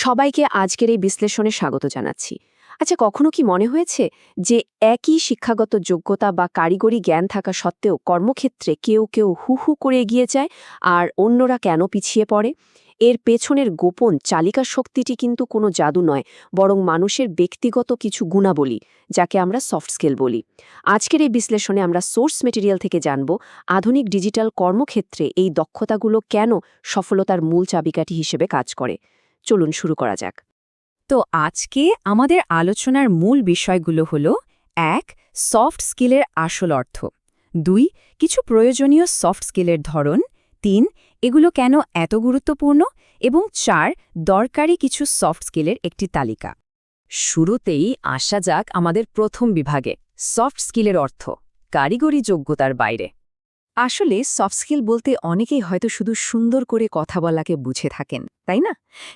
সবাইকে আজকের এই বিশ্লেষণে স্বাগত জানাচ্ছি। আচ্ছা, কখনো কি মনে হয়েছে যে একই শিক্ষাগত যোগ্যতা বা কারিগরি জ্ঞান থাকা সত্ত্বেও কর্মক্ষেত্রে কেউ কেউ হু হু করে এগিয়ে যায় আর অন্যরা কেন পিছিয়ে পড়ে? এর পেছনের গোপন চালিকা শক্তিটি কিন্তু কোনো জাদু নয়, বরং মানুষের ব্যক্তিগত কিছু গুণাবলী, যাকে আমরা সফট স্কিল বলি। আজকের এই বিশ্লেষণে আমরা সোর্স মেটেরিয়াল থেকে জানব আধুনিক ডিজিটাল কর্মক্ষেত্রে এই দক্ষতাগুলো কেন সফলতার মূল চাবিকাঠি হিসেবে কাজ করে। চলুন শুরু করা যাক। তো আজকে আমাদের আলোচনার মূল বিষয়গুলো হল: ১. সফট স্কিলের আসল অর্থ। ২. কিছু প্রয়োজনীয় সফট স্কিলের ধরন। ৩. এগুলো কেন এত গুরুত্বপূর্ণ, এবং ৪. দরকারি কিছু সফট স্কিলের একটি তালিকা। শুরুতেই আসা যাক আমাদের প্রথম বিভাগে, সফট স্কিলের অর্থ, কারিগরি যোগ্যতার বাইরে। আসলে সফট স্কিল বলতে অনেকেই হয়তো শুধু সুন্দর করে কথা বলাকে বুঝে থাকেন, তাই না?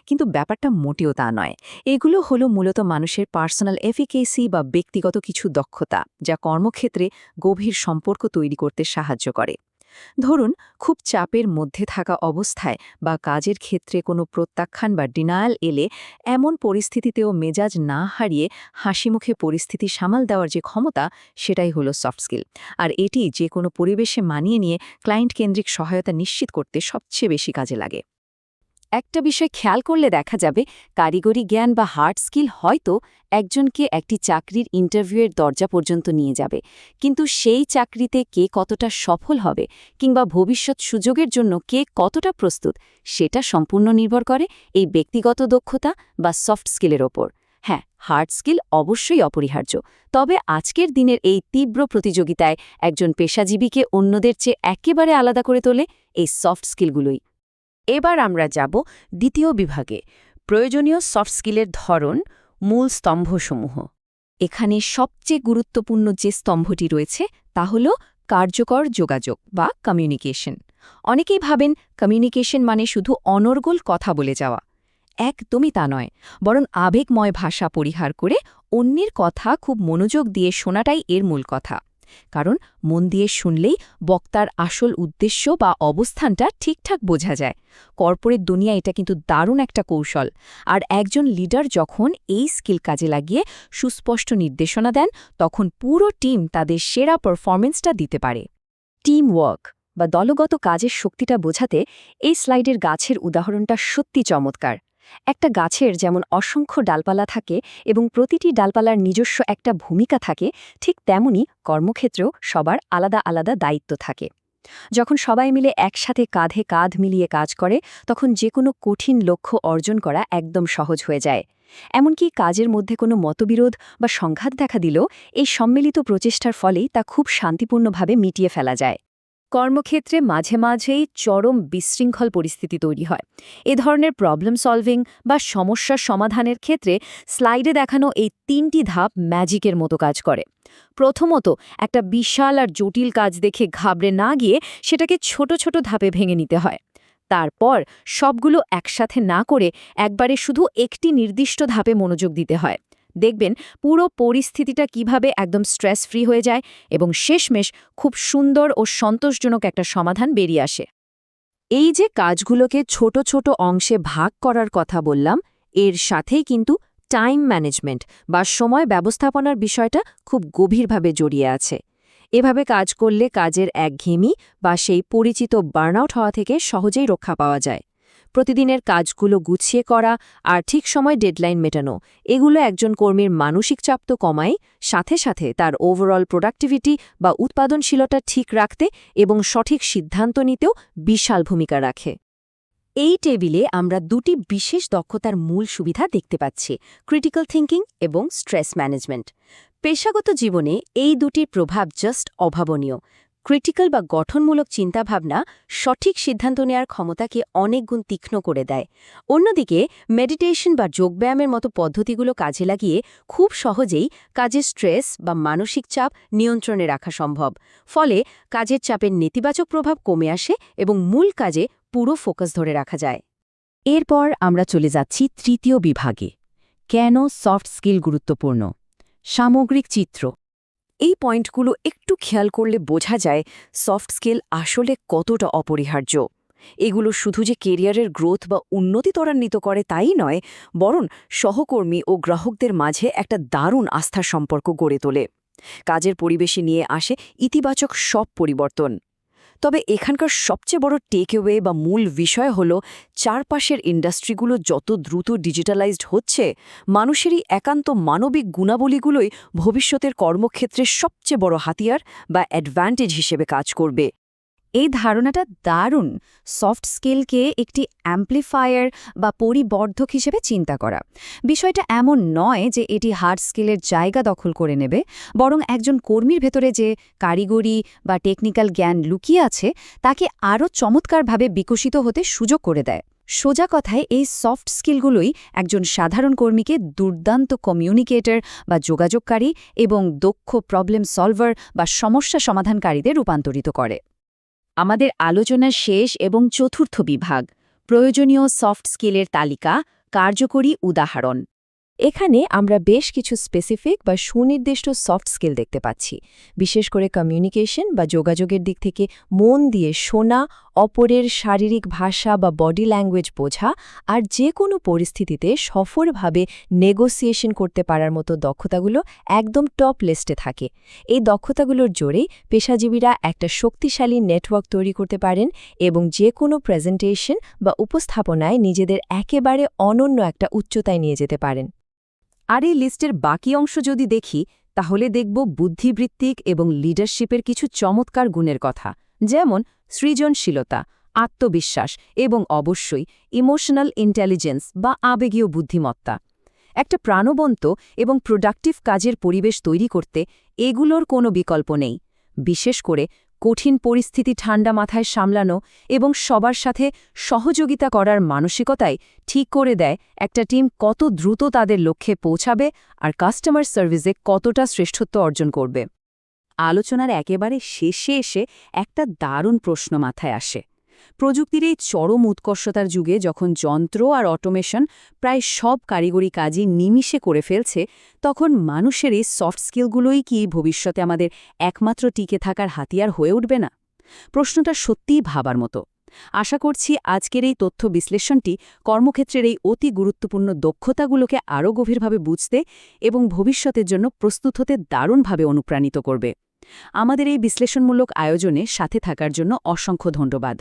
কিন্তু ব্যাপারটা মোটেও তা নয়। এগুলো হলো মূলত মানুষের পার্সোনাল এফিকেসি বা ব্যক্তিগত কিছু দক্ষতা, যা কর্মক্ষেত্রে গভীর সম্পর্ক তৈরি করতে সাহায্য করে। ধরুন, খুব চাপের মধ্যে থাকা অবস্থায় বা কাজের ক্ষেত্রে কোনো প্রত্যাখ্যান বা ডিনায়াল এলে এমন পরিস্থিতিতেও মেজাজ না হারিয়ে হাসিমুখে পরিস্থিতি সামাল দেওয়ার যে ক্ষমতা, সেটাই হলো সফট স্কিল। আর এটি যে কোনো পরিবেশে মানিয়ে নিয়ে ক্লায়েন্ট কেন্দ্রিক সহায়তা নিশ্চিত করতে সবচেয়ে বেশি কাজে লাগে। একটা বিষয় খেয়াল করলে দেখা যাবে, কারিগরি জ্ঞান বা হার্ড স্কিল হয়তো একজনকে একটি চাকরির ইন্টারভিউয়ের দরজা পর্যন্ত নিয়ে যাবে, কিন্তু সেই চাকরিতে কে কতটা সফল হবে কিংবা ভবিষ্যৎ সুযোগের জন্য কে কতটা প্রস্তুত, সেটা সম্পূর্ণ নির্ভর করে এই ব্যক্তিগত দক্ষতা বা সফট স্কিলের ওপর। হ্যাঁ, হার্ড স্কিল অবশ্যই অপরিহার্য, তবে আজকের দিনের এই তীব্র প্রতিযোগিতায় একজন পেশাজীবীকে অন্যদের চেয়ে একেবারে আলাদা করে তোলে এই সফট স্কিলগুলোই। এবার আমরা যাব দ্বিতীয় বিভাগে, প্রয়োজনীয় সফট স্কিলের ধরন, মূল স্তম্ভসমূহ। এখানে সবচেয়ে গুরুত্বপূর্ণ যে স্তম্ভটি রয়েছে তা হল কার্যকর যোগাযোগ বা কমিউনিকেশন। অনেকেই ভাবেন কমিউনিকেশন মানে শুধু অনর্গল কথা বলে যাওয়া। একদমই তা নয়, বরং আবেগময় ভাষা পরিহার করে অন্যের কথা খুব মনোযোগ দিয়ে শোনাটাই এর মূল কথা। কারণ মন দিয়ে শুনলেই বক্তার আসল উদ্দেশ্য বা অবস্থানটা ঠিকঠাক বোঝা যায়। কর্পোরেট দুনিয়া এটা কিন্তু দারুণ একটা কৌশল। আর একজন লিডার যখন এই স্কিল কাজে লাগিয়ে সুস্পষ্ট নির্দেশনা দেন, তখন পুরো টিম তাদের সেরা পারফরমেন্সটা দিতে পারে। টিম ওয়ার্ক বা দলগত কাজের শক্তিটা বোঝাতে এই স্লাইডের গাছের উদাহরণটা সত্যি চমৎকার। একটা গাছের যেমন অসংখ্য ডালপালা থাকে এবং প্রতিটি ডালপালার নিজস্ব একটা ভূমিকা থাকে, ঠিক তেমনি কর্মক্ষেত্রেও সবার আলাদা আলাদা দায়িত্ব থাকে। যখন সবাই মিলে একসাথে কাঁধে কাঁধ মিলিয়ে কাজ করে, তখন যে কোনো কঠিন লক্ষ্য অর্জন করা একদম সহজ হয়ে যায়। এমনকি কাজের মধ্যে কোনো মতবিরোধ বা সংঘাত দেখা দিলেও এই সম্মিলিত প্রচেষ্টার ফলেই তা খুব শান্তিপূর্ণভাবে মিটিয়ে ফেলা যায়। কর্মক্ষেত্রে মাঝে মাঝেই চরম বিশৃঙ্খল পরিস্থিতি তৈরি হয়। এ ধরনের প্রবলেম সলভিং বা সমস্যার সমাধানের ক্ষেত্রে স্লাইডে দেখানো এই ৩টি ধাপ ম্যাজিকের মতো কাজ করে। প্রথমত, একটা বিশাল আর জটিল কাজ দেখে ঘাবড়ে না গিয়ে সেটাকে ছোট ছোট ধাপে ভেঙে নিতে হয়। তারপর সবগুলো একসাথে না করে একবারে শুধু একটি নির্দিষ্ট ধাপে মনোযোগ দিতে হয়। দেখবেন পুরো পরিস্থিতিটা কিভাবে একদম স্ট্রেস ফ্রি হয়ে যায় এবং শেষমেশ খুব সুন্দর ও সন্তোষজনক একটা সমাধান বেরিয়ে আসে। এই যে কাজগুলোকে ছোট ছোট অংশে ভাগ করার কথা বললাম, এর সাথেই কিন্তু টাইম ম্যানেজমেন্ট বা সময় ব্যবস্থাপনার বিষয়টা খুব গভীরভাবে জড়িয়ে আছে। এভাবে কাজ করলে কাজের একঘেয়েমি বা সেই পরিচিত বার্নআউট হওয়া থেকে সহজেই রক্ষা পাওয়া যায়। প্রতিদিনের কাজগুলো গুছিয়ে করা আর ঠিক সময় ডেডলাইন মেটানো, এগুলো একজন কর্মীর মানসিক চাপ তো কমায়, সাথে সাথে তার ওভারঅল প্রোডাক্টিভিটি বা উৎপাদনশীলতা ঠিক রাখতে এবং সঠিক সিদ্ধান্ত নিতেও বিশাল ভূমিকা রাখে। এই টেবিলে আমরা দুটি বিশেষ দক্ষতার মূল সুবিধা দেখতে পাচ্ছি: ক্রিটিক্যাল থিঙ্কিং এবং স্ট্রেস ম্যানেজমেন্ট। পেশাগত জীবনে এই দুটির প্রভাব জাস্ট অভাবনীয়। ক্রিটিক্যাল বা গঠনমূলক চিন্তাভাবনা সঠিক সিদ্ধান্ত নেওয়ার ক্ষমতাকে অনেক গুণ তীক্ষ্ণ করে দেয়। অন্যদিকে মেডিটেশন বা যোগব্যায়ামের মতো পদ্ধতিগুলো কাজে লাগিয়ে খুব সহজেই কাজের স্ট্রেস বা মানসিক চাপ নিয়ন্ত্রণে রাখা সম্ভব। ফলে কাজের চাপের নেতিবাচক প্রভাব কমে আসে এবং মূল কাজে পুরো ফোকাস ধরে রাখা যায়। এরপর আমরা চলে যাচ্ছি তৃতীয় বিভাগে, কেন সফট স্কিল গুরুত্বপূর্ণ, সামগ্রিক চিত্র। এই পয়েন্টগুলো একটু খেয়াল করলে বোঝা যায় সফট স্কিল আসলে কতটা অপরিহার্য। এগুলো শুধু যে কেরিয়ারের গ্রোথ বা উন্নতি ত্বরান্বিত করে তাই নয়, বরং সহকর্মী ও গ্রাহকদের মাঝে একটা দারুণ আস্থার সম্পর্ক গড়ে তোলে। কাজের পরিবেশে নিয়ে আসে ইতিবাচক সব পরিবর্তন। তবে এখানকার সবচেয়ে বড় টেকঅ্যাওয়ে বা মূল বিষয় হল, চারপাশের ইন্ডাস্ট্রিগুলো যত দ্রুত ডিজিটালাইজড হচ্ছে, মানুষেরই একান্ত মানবিক গুণাবলীগুলোই ভবিষ্যতের কর্মক্ষেত্রে সবচেয়ে বড় হাতিয়ার বা অ্যাডভান্টেজ হিসেবে কাজ করবে। এই ধারণাটা দারুণ, সফট স্কিলকে একটি অ্যাম্প্লিফায়ার বা পরিবর্ধক হিসেবে চিন্তা করা। বিষয়টা এমন নয় যে এটি হার্ড স্কিলের জায়গা দখল করে নেবে, বরং একজন কর্মীর ভেতরে যে কারিগরি বা টেকনিক্যাল জ্ঞান লুকিয়ে আছে তাকে আরও চমৎকারভাবে বিকশিত হতে সুযোগ করে দেয়। সোজা কথায় এই সফট স্কিলগুলোই একজন সাধারণ কর্মীকে দুর্দান্ত কমিউনিকেটর বা যোগাযোগকারী এবং দক্ষ প্রবলেম সলভার বা সমস্যা সমাধানকারীতে রূপান্তরিত করে। আমাদের আলোচনার শেষ এবং চতুর্থ বিভাগ, প্রয়োজনীয় সফট স্কিলের তালিকা, কার্যকরী উদাহরণ। এখানে আমরা বেশ কিছু স্পেসিফিক বা সুনির্দিষ্ট সফট স্কিল দেখতে পাচ্ছি, বিশেষ করে কমিউনিকেশন বা যোগাযোগের দিক থেকে মন দিয়ে শোনা, অপরের শারীরিক ভাষা বা বডি ল্যাঙ্গুয়েজ বোঝা, আর যে কোনো পরিস্থিতিতে সফলভাবে নেগোসিয়েশন করতে পারার মতো দক্ষতাগুলো একদম টপ লিস্টে থাকে। এই দক্ষতাগুলোর জোরেই পেশাজীবীরা একটা শক্তিশালী নেটওয়ার্ক তৈরি করতে পারেন এবং যে কোনো প্রেজেন্টেশন বা উপস্থাপনায় নিজেদের একেবারে অনন্য একটা উচ্চতায় নিয়ে যেতে পারেন। আর এই লিস্টের বাকি অংশ যদি দেখি, তাহলে দেখব বুদ্ধিবৃত্তিক এবং লিডারশিপের কিছু চমৎকার গুণের কথা, যেমন সৃজনশীলতা, আত্মবিশ্বাস এবং অবশ্যই ইমোশনাল ইন্টেলিজেন্স বা আবেগীয় বুদ্ধিমত্তা। একটা প্রাণবন্ত এবং প্রোডাক্টিভ কাজের পরিবেশ তৈরি করতে এগুলোর কোনো বিকল্প নেই। বিশেষ করে কঠিন পরিস্থিতি ঠান্ডা মাথায় সামলানো এবং সবার সাথে সহযোগিতা করার মানসিকতাই ঠিক করে দেয় একটা টিম কত দ্রুত তাদের লক্ষ্যে পৌঁছাবে আর কাস্টমার সার্ভিসে কতটা শ্রেষ্ঠত্ব অর্জন করবে। আলোচনার একেবারে শেষে এসে একটা দারুণ প্রশ্ন মাথায় আসে। প্রযুক্তির এই চরম উৎকর্ষতার যুগে যখন যন্ত্র আর অটোমেশন প্রায় সব কারিগরি কাজই নিমিষে করে ফেলছে, তখন মানুষের এই সফট স্কিলগুলোই কি ভবিষ্যতে আমাদের একমাত্র টিকে থাকার হাতিয়ার হয়ে উঠবে না? প্রশ্নটা সত্যিই ভাবার মতো। আশা করছি আজকের এই তথ্য বিশ্লেষণটি কর্মক্ষেত্রের এই অতি গুরুত্বপূর্ণ দক্ষতাগুলোকে আরও গভীরভাবে বুঝতে এবং ভবিষ্যতের জন্য প্রস্তুত হতে দারুণভাবে অনুপ্রাণিত করবে। আমাদের এই বিশ্লেষণমূলক আয়োজনে সাথে থাকার জন্য অসংখ্য ধন্যবাদ।